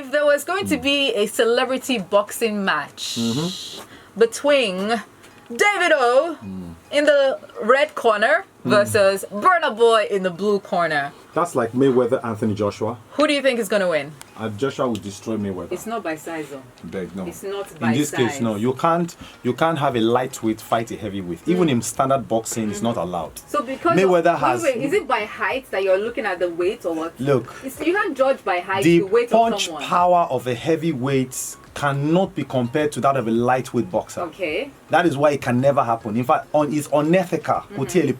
if there was going to be a celebrity boxing match between Davido in the red corner versus Burna Boy in the blue corner, That's like Mayweather, Anthony Joshua. who do you think is going to win? Joshua will destroy Mayweather. It's not by size, though. Beg, no. It's not by In this size. case, no. You can't have a lightweight fight a heavyweight. Even in standard boxing, it's not allowed. So because Mayweather has. wait, is it by height that you're looking at the weight or what? Look, You can't judge by height the the weight of punch someone. power of a heavyweight cannot be compared to that of a lightweight boxer. Okay. That is why it can never happen. In fact, it's unethical.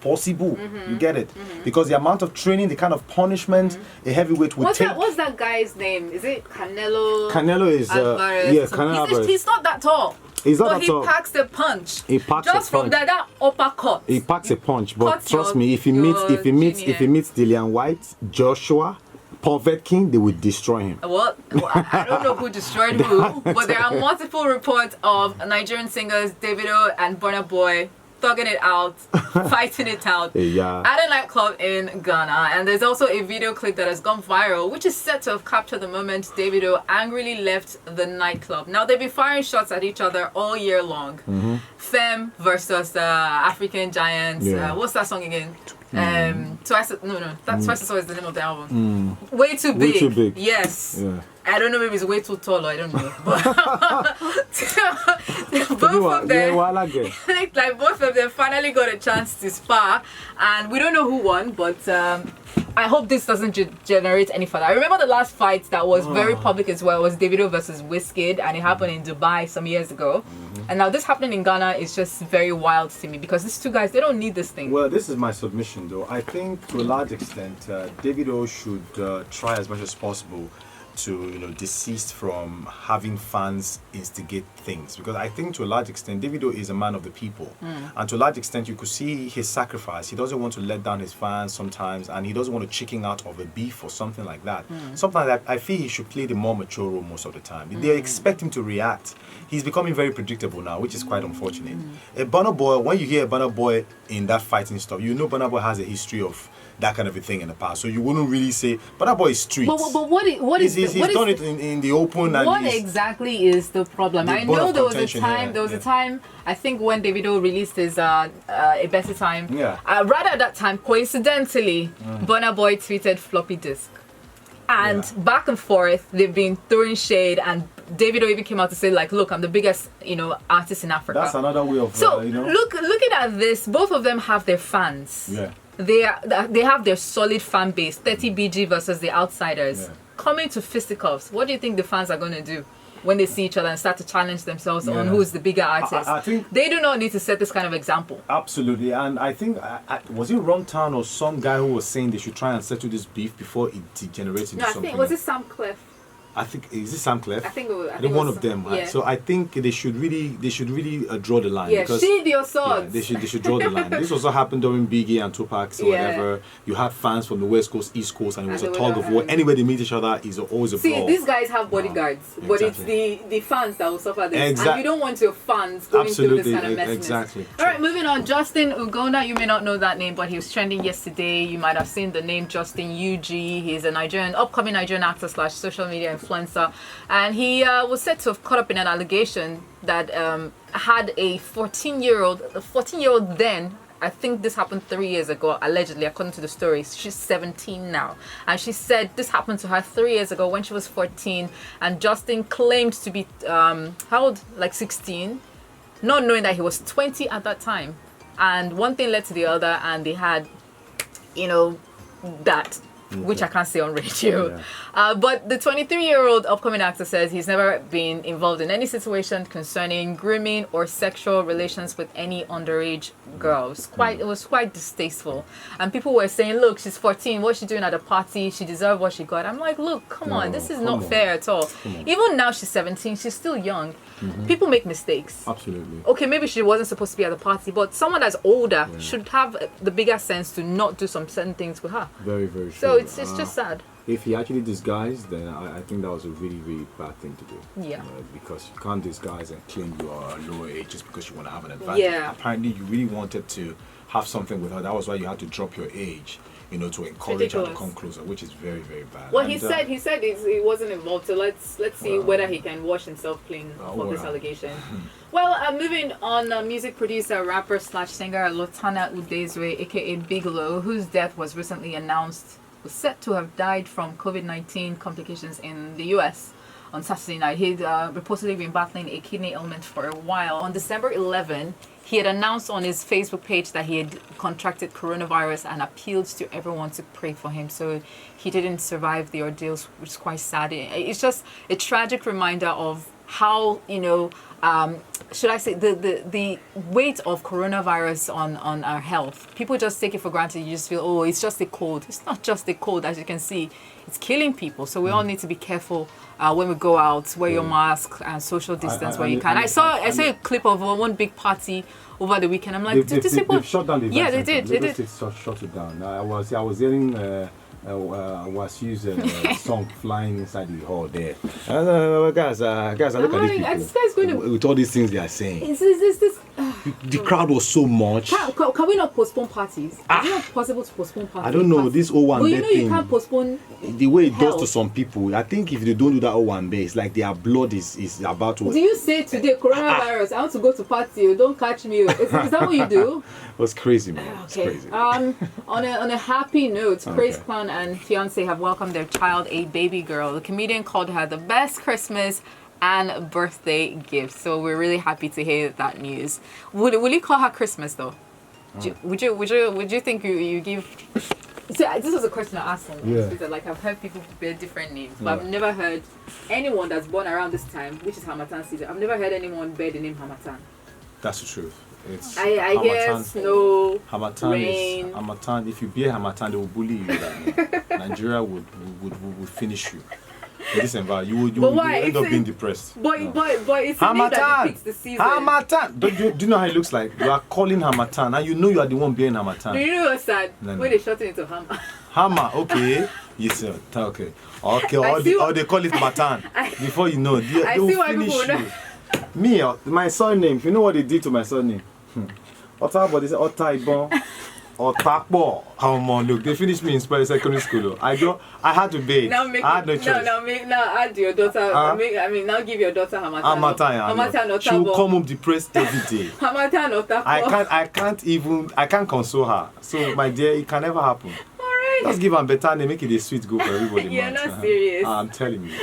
Possible. You get it? Because the amount of training, the kind of punishment a heavyweight would take. What's that guy's name? Is it Canelo? Canelo is Alvarez? yeah, Canelo Alvarez. He's not that tall. He's not but that he tall. packs the punch. He packs just a from punch. that uppercut. He packs a punch, but Cut trust your- me, if he meets Dillian White, Joshua, Povetkin, they will destroy him. Well, I don't know who destroyed who, but there are multiple reports of Nigerian singers Davido and Burna Boy thugging it out, fighting it out Yeah. at a nightclub in Ghana. And there's also a video clip that has gone viral, which is said to have captured the moment Davido angrily left the nightclub. Now, they've been firing shots at each other all year long. Femme versus African Giants. Yeah. What's that song again? Twice as Tall is the name of the album. Way Too Big. Way Too Big. Yes. Yeah. I don't know, maybe it's way too tall, I don't know. But both of them, like both of them finally got a chance to spar, and we don't know who won, but I hope this doesn't generate any further. I remember the last fight that was very public as well was Davido versus Wizkid, and it happened in Dubai some years ago. And now this happening in Ghana is just very wild to me because these two guys, they don't need this thing. Well, this is my submission though. I think to a large extent, Davido should try as much as possible to desist from having fans instigate things, because I think to a large extent Davido is a man of the people, and to a large extent you could see his sacrifice. He doesn't want to let down his fans sometimes, and he doesn't want to chicken out of a beef or something like that. Something like that. I feel he should play the more mature role most of the time. They expect him to react. He's becoming very predictable now, which is quite unfortunate. A Burna Boy, when you hear a Burna Boy in that fighting stuff, you know Burna Boy has a history of that kind of a thing in the past, so you wouldn't really say, but that boy is streets. But what is he's done it in the open. And what exactly is the problem? I know there was a time. There was a time. I think when Davido released his A Better Time. Yeah. Right at that time, coincidentally, Burna Boy tweeted floppy disk, and back and forth they've been throwing shade, and Davido even came out to say like, look, I'm the biggest artist in Africa. That's another way of looking at this, both of them have their fans. Yeah. They have their solid fan base, 30 BG versus the outsiders. Yeah. Coming to fisticuffs, what do you think the fans are going to do when they see each other and start to challenge themselves on who's the bigger artist? I think they do not need to set this kind of example. Absolutely, and I think, was it Ron Town or some guy who was saying they should try and settle this beef before it degenerates into something? I think, was it Sam Cliff? I think, is it Sam Cliff? I think it was. I think one of them. Yeah. So I think they should really draw the line. Yeah, because, sheathe your swords. Yeah, they should draw the line. This also happened during Biggie and Tupac's or whatever. You had fans from the West Coast, East Coast, and it was a tug of war. Anywhere they meet each other is always a brawl. See, these guys have bodyguards, but it's the fans that will suffer this, and you don't want your fans going through this kind of messiness. Exactly. All right, moving on. Justin Ugonna, you may not know that name, but he was trending yesterday. You might have seen the name Justin UG. He's a upcoming Nigerian actor / social media influencer. And he was said to have caught up in an allegation that had a 14-year-old then. I think this happened 3 years ago, allegedly, according to the story. She's 17 now. And she said this happened to her 3 years ago when she was 14. And Justin claimed to be, how old? Like 16. Not knowing that he was 20 at that time. And one thing led to the other, and they had, that. Which I can't say on radio. Yeah. But the 23-year-old upcoming actor says he's never been involved in any situation concerning grooming or sexual relations with any underage girls. It was quite distasteful. And people were saying, look, she's 14. What's she doing at a party? She deserved what she got. I'm like, look, come on. This is not fair at all. Even now she's 17. She's still young. People make mistakes. Absolutely. Okay, maybe she wasn't supposed to be at the party, but someone that's older should have the bigger sense to not do some certain things with her. Very, very true. So it's just sad. if he actually disguised, then I think that was a really, really bad thing to do. Yeah. Because you can't disguise and claim you are a lower age just because you want to have an advantage. Yeah. Apparently, you really wanted to have something with her. That was why you had to drop your age, to encourage her to come closer, which is very, very bad. Well, he said he wasn't involved. So let's see whether he can wash himself clean for this allegation. Well, moving on, music producer, rapper / singer Lotana Udezwe, aka Big Lo, whose death was recently announced, was said to have died from COVID-19 complications in the US on Saturday night. He'd reportedly been battling a kidney ailment for a while. On December 11, he had announced on his Facebook page that he had contracted coronavirus and appealed to everyone to pray for him. So he didn't survive the ordeals, which is quite sad. It's just a tragic reminder of how, should I say, the weight of coronavirus on our health. People just take it for granted. You just feel, oh, it's just a cold. It's not just a cold, as you can see. It's killing people. So we all need to be careful when we go out. Wear your mask and social distance where you can. I saw a clip of one big party over the weekend. I'm like, they've shut down the event. Yeah, they did. Shut it down. I was hearing was using a song flying inside the hall there. Guys, look at these people. With all these things they are saying. The crowd was so much. Can we not postpone parties? Is it not possible to postpone parties? I don't know. This O1 But thing. You can't postpone. The way it does to some people, I think if they don't do that O1 it's like their blood is about to. Do you say today, coronavirus, I want to go to party, don't catch me? Is that what you do? It was crazy, man. Okay. It was crazy. On a happy note, Praise Clown and fiance have welcomed their child, a baby girl. The comedian called her the best Christmas and birthday gift. So we're really happy to hear that news. Will you call her Christmas though? Would you think you give? So this was a question I asked someone. Yeah. Like I've heard people bear different names, but I've never heard anyone that's born around this time, which is Hamatan season. I've never heard anyone bear the name Hamatan. That's the truth. It's I hear snow, Hamatan rain. Is Hamatan. If you bear Hamatan, they will bully you. Nigeria would finish you. In this environment, you will end up being depressed. But it's a name that depicts the season. Hamatan. Do you know how it looks like? You are calling Hamatan, and you are the one bearing Hamatan. Do you know what's sad? No. When they shorten it to Hammer. Hammer, okay. Yes, sir. Okay. Or they call it Matan. Before you know, they will finish you. Me, my surname. If you know what they did to my surname, Otabo, they say Otaibon. Otakbo. Look, they finished me in secondary school. I had to bathe. I had no choice. Now add your daughter. Now give your daughter Hamatan. Hamatan. She will come home depressed every day. Hamatan Otakbo. I can't console her. So my dear, it can never happen. All right. Let's give her better name, make it a sweet go for everybody. You're not serious. I'm telling you.